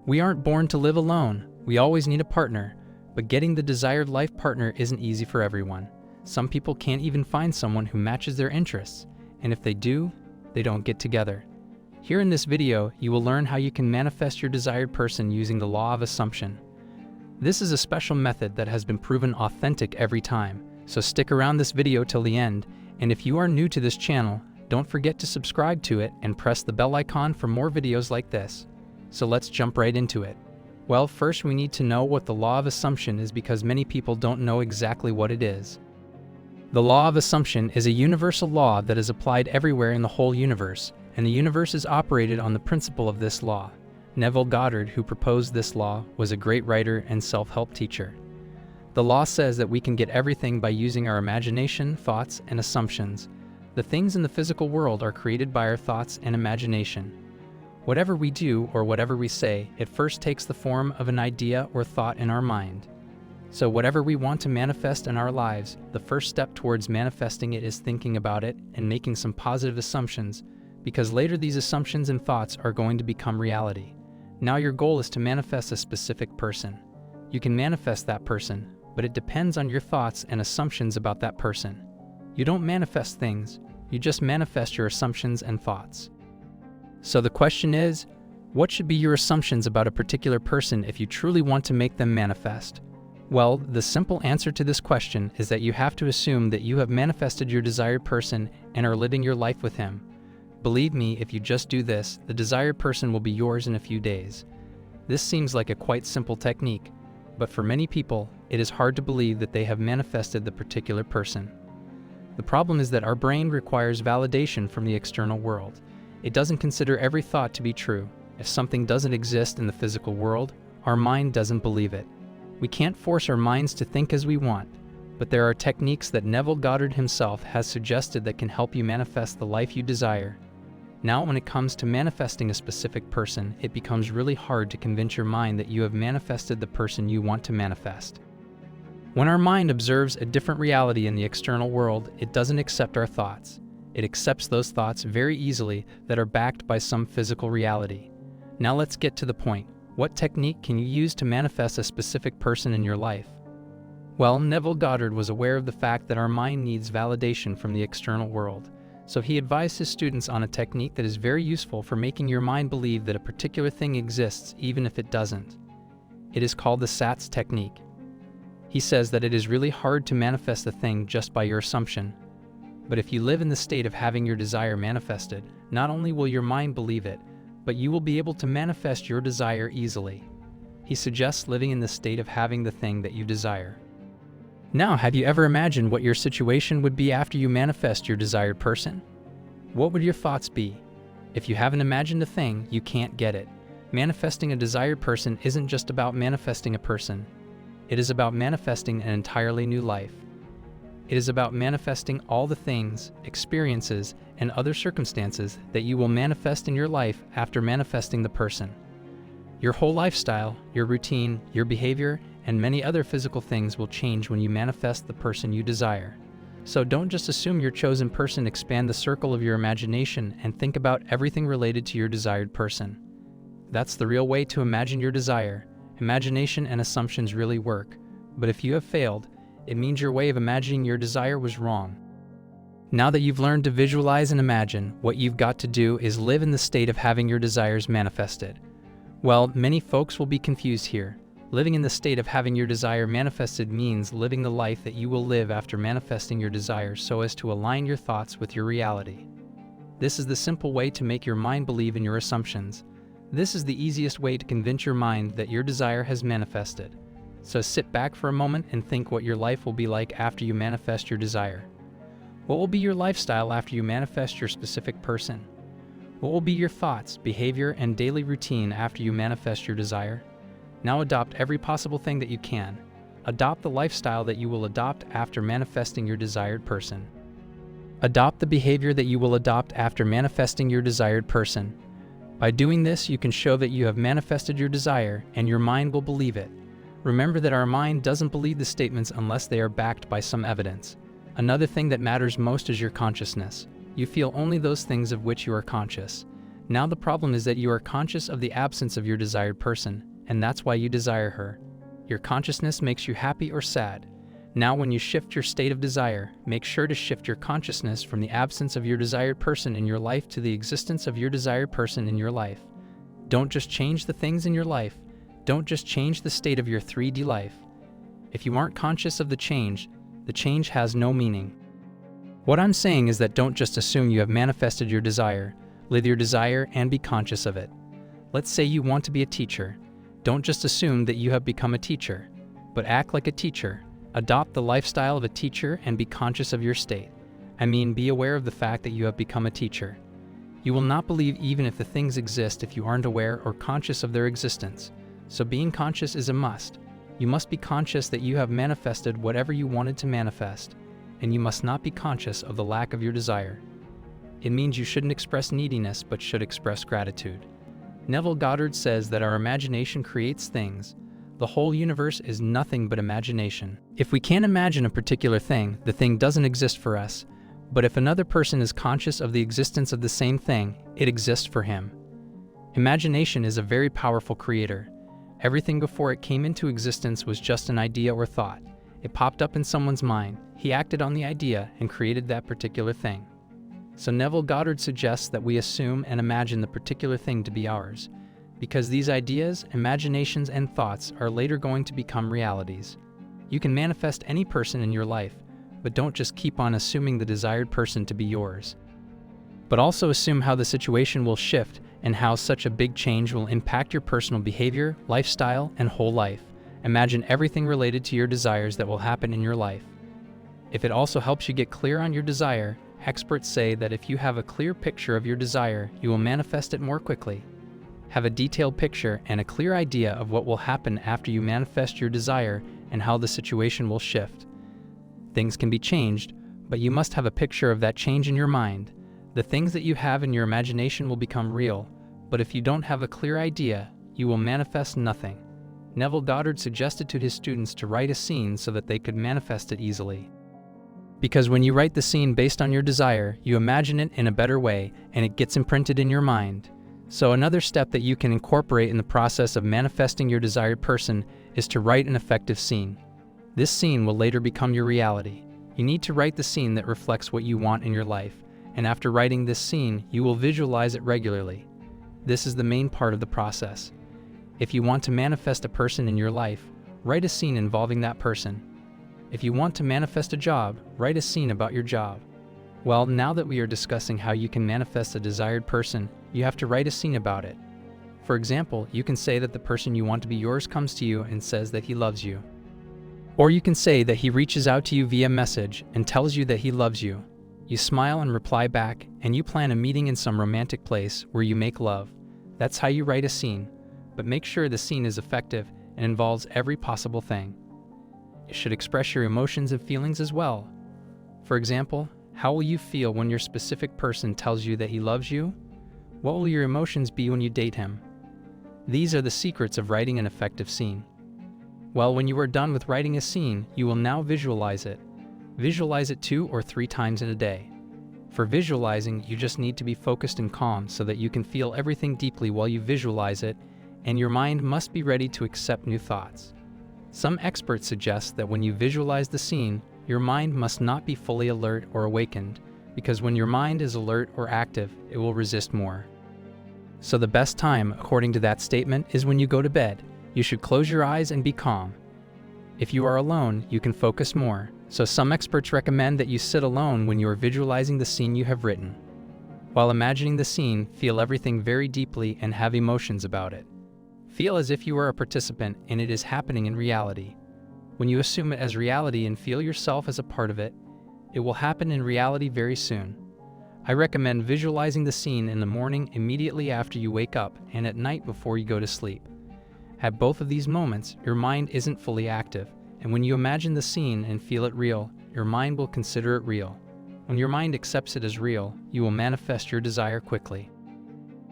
We aren't born to live alone. We always need a partner, but getting the desired life partner isn't easy for everyone. Some people can't even find someone who matches their interests, and if they do, they don't get together. Here in this video, you will learn how you can manifest your desired person using the law of assumption. This is a special method that has been proven authentic every time, so stick around this video till the end, and if you are new to this channel, don't forget to subscribe to it and press the bell icon for more videos like this. So let's jump right into it. Well, first we need to know what the law of assumption is because many people don't know exactly what it is. The law of assumption is a universal law that is applied everywhere in the whole universe, and the universe is operated on the principle of this law. Neville Goddard, who proposed this law, was a great writer and self-help teacher. The law says that we can get everything by using our imagination, thoughts, and assumptions. The things in the physical world are created by our thoughts and imagination. Whatever we do or whatever we say, it first takes the form of an idea or thought in our mind. So whatever we want to manifest in our lives, the first step towards manifesting it is thinking about it and making some positive assumptions, because later these assumptions and thoughts are going to become reality. Now your goal is to manifest a specific person. You can manifest that person, but it depends on your thoughts and assumptions about that person. You don't manifest things, you just manifest your assumptions and thoughts. So the question is, what should be your assumptions about a particular person if you truly want to make them manifest? Well, the simple answer to this question is that you have to assume that you have manifested your desired person and are living your life with him. Believe me, if you just do this, the desired person will be yours in a few days. This seems like a quite simple technique, but for many people, it is hard to believe that they have manifested the particular person. The problem is that our brain requires validation from the external world. It doesn't consider every thought to be true. If something doesn't exist in the physical world, our mind doesn't believe it. We can't force our minds to think as we want, but there are techniques that Neville Goddard himself has suggested that can help you manifest the life you desire. Now, when it comes to manifesting a specific person, it becomes really hard to convince your mind that you have manifested the person you want to manifest. When our mind observes a different reality in the external world, it doesn't accept our thoughts. It accepts those thoughts very easily that are backed by some physical reality. Now let's get to the point. What technique can you use to manifest a specific person in your life? Well, Neville Goddard was aware of the fact that our mind needs validation from the external world. So he advised his students on a technique that is very useful for making your mind believe that a particular thing exists even if it doesn't. It is called the SATS technique. He says that it is really hard to manifest a thing just by your assumption. But if you live in the state of having your desire manifested, not only will your mind believe it, but you will be able to manifest your desire easily. He suggests living in the state of having the thing that you desire. Now, have you ever imagined what your situation would be after you manifest your desired person? What would your thoughts be? If you haven't imagined a thing, you can't get it. Manifesting a desired person isn't just about manifesting a person. It is about manifesting an entirely new life. It is about manifesting all the things, experiences, and other circumstances that you will manifest in your life after manifesting the person. Your whole lifestyle, your routine, your behavior, and many other physical things will change when you manifest the person you desire. So don't just assume your chosen person. Expand the circle of your imagination and think about everything related to your desired person. That's the real way to imagine your desire. Imagination and assumptions really work, but if you have failed, it means your way of imagining your desire was wrong. Now that you've learned to visualize and imagine, what you've got to do is live in the state of having your desires manifested. Well, many folks will be confused here. Living in the state of having your desire manifested means living the life that you will live after manifesting your desires so as to align your thoughts with your reality. This is the simple way to make your mind believe in your assumptions. This is the easiest way to convince your mind that your desire has manifested. So sit back for a moment and think what your life will be like after you manifest your desire. What will be your lifestyle after you manifest your specific person? What will be your thoughts, behavior, and daily routine after you manifest your desire? Now adopt every possible thing that you can. Adopt the lifestyle that you will adopt after manifesting your desired person. Adopt the behavior that you will adopt after manifesting your desired person. By doing this, you can show that you have manifested your desire, and your mind will believe it. Remember that our mind doesn't believe the statements unless they are backed by some evidence. Another thing that matters most is your consciousness. You feel only those things of which you are conscious. Now the problem is that you are conscious of the absence of your desired person, and that's why you desire her. Your consciousness makes you happy or sad. Now when you shift your state of desire, make sure to shift your consciousness from the absence of your desired person in your life to the existence of your desired person in your life. Don't just change the things in your life. Don't just change the state of your 3D life. If you aren't conscious of the change has no meaning. What I'm saying is that don't just assume you have manifested your desire. Live your desire and be conscious of it. Let's say you want to be a teacher. Don't just assume that you have become a teacher, but act like a teacher. Adopt the lifestyle of a teacher and be conscious of your state. I mean, be aware of the fact that you have become a teacher. You will not believe even if the things exist if you aren't aware or conscious of their existence. So being conscious is a must. You must be conscious that you have manifested whatever you wanted to manifest, and you must not be conscious of the lack of your desire. It means you shouldn't express neediness but should express gratitude. Neville Goddard says that our imagination creates things. The whole universe is nothing but imagination. If we can't imagine a particular thing, the thing doesn't exist for us. But if another person is conscious of the existence of the same thing, it exists for him. Imagination is a very powerful creator. Everything before it came into existence was just an idea or thought. It popped up in someone's mind. He acted on the idea and created that particular thing. So Neville Goddard suggests that we assume and imagine the particular thing to be ours, because these ideas, imaginations, and thoughts are later going to become realities. You can manifest any person in your life, but don't just keep on assuming the desired person to be yours. But also assume how the situation will shift and how such a big change will impact your personal behavior, lifestyle, and whole life. Imagine everything related to your desires that will happen in your life. If it also helps you get clear on your desire, experts say that if you have a clear picture of your desire, you will manifest it more quickly. Have a detailed picture and a clear idea of what will happen after you manifest your desire and how the situation will shift. Things can be changed, but you must have a picture of that change in your mind. The things that you have in your imagination will become real, but if you don't have a clear idea, you will manifest nothing. Neville Goddard suggested to his students to write a scene so that they could manifest it easily. Because when you write the scene based on your desire, you imagine it in a better way and it gets imprinted in your mind. So another step that you can incorporate in the process of manifesting your desired person is to write an effective scene. This scene will later become your reality. You need to write the scene that reflects what you want in your life, and after writing this scene, you will visualize it regularly. This is the main part of the process. If you want to manifest a person in your life, write a scene involving that person. If you want to manifest a job, write a scene about your job. Well, now that we are discussing how you can manifest a desired person, you have to write a scene about it. For example, you can say that the person you want to be yours comes to you and says that he loves you. Or you can say that he reaches out to you via message and tells you that he loves you. You smile and reply back, and you plan a meeting in some romantic place where you make love. That's how you write a scene, but make sure the scene is effective and involves every possible thing. It should express your emotions and feelings as well. For example, how will you feel when your specific person tells you that he loves you? What will your emotions be when you date him? These are the secrets of writing an effective scene. Well, when you are done with writing a scene, you will now visualize it. Visualize it 2 or 3 times in a day. For visualizing, you just need to be focused and calm so that you can feel everything deeply while you visualize it, and your mind must be ready to accept new thoughts. Some experts suggest that when you visualize the scene, your mind must not be fully alert or awakened, because when your mind is alert or active, it will resist more. So the best time, according to that statement, is when you go to bed. You should close your eyes and be calm. If you are alone, you can focus more. So some experts recommend that you sit alone when you are visualizing the scene you have written. While imagining the scene, feel everything very deeply and have emotions about it. Feel as if you are a participant and it is happening in reality. When you assume it as reality and feel yourself as a part of it, it will happen in reality very soon. I recommend visualizing the scene in the morning immediately after you wake up and at night before you go to sleep. At both of these moments, your mind isn't fully active, and when you imagine the scene and feel it real, your mind will consider it real. When your mind accepts it as real, you will manifest your desire quickly.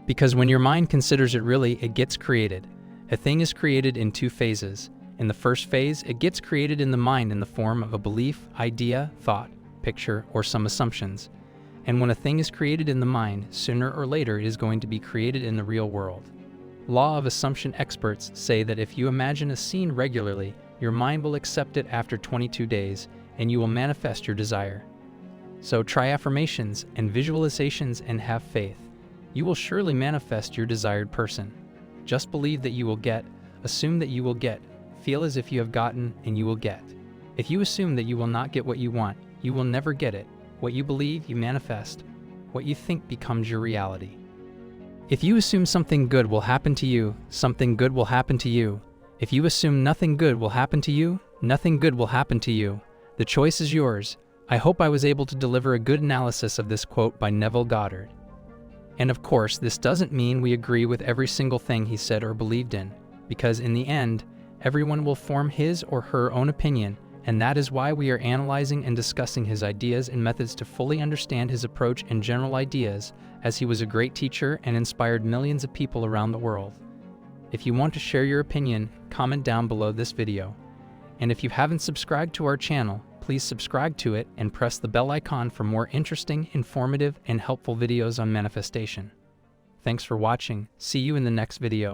Because when your mind considers it really, it gets created. A thing is created in 2 phases. In the first phase, it gets created in the mind in the form of a belief, idea, thought, picture, or some assumptions. And when a thing is created in the mind, sooner or later it is going to be created in the real world. Law of assumption experts say that if you imagine a scene regularly, your mind will accept it after 22 days, and you will manifest your desire. So try affirmations and visualizations and have faith. You will surely manifest your desired person. Just believe that you will get, assume that you will get, feel as if you have gotten, and you will get. If you assume that you will not get what you want, you will never get it. What you believe, you manifest. What you think becomes your reality. If you assume something good will happen to you, something good will happen to you. If you assume nothing good will happen to you, nothing good will happen to you. The choice is yours. I hope I was able to deliver a good analysis of this quote by Neville Goddard. And of course, this doesn't mean we agree with every single thing he said or believed in, because in the end, everyone will form his or her own opinion, and that is why we are analyzing and discussing his ideas and methods to fully understand his approach and general ideas, as he was a great teacher and inspired millions of people around the world. If you want to share your opinion, comment down below this video. And if you haven't subscribed to our channel, please subscribe to it and press the bell icon for more interesting, informative, and helpful videos on manifestation. Thanks for watching. See you in the next video.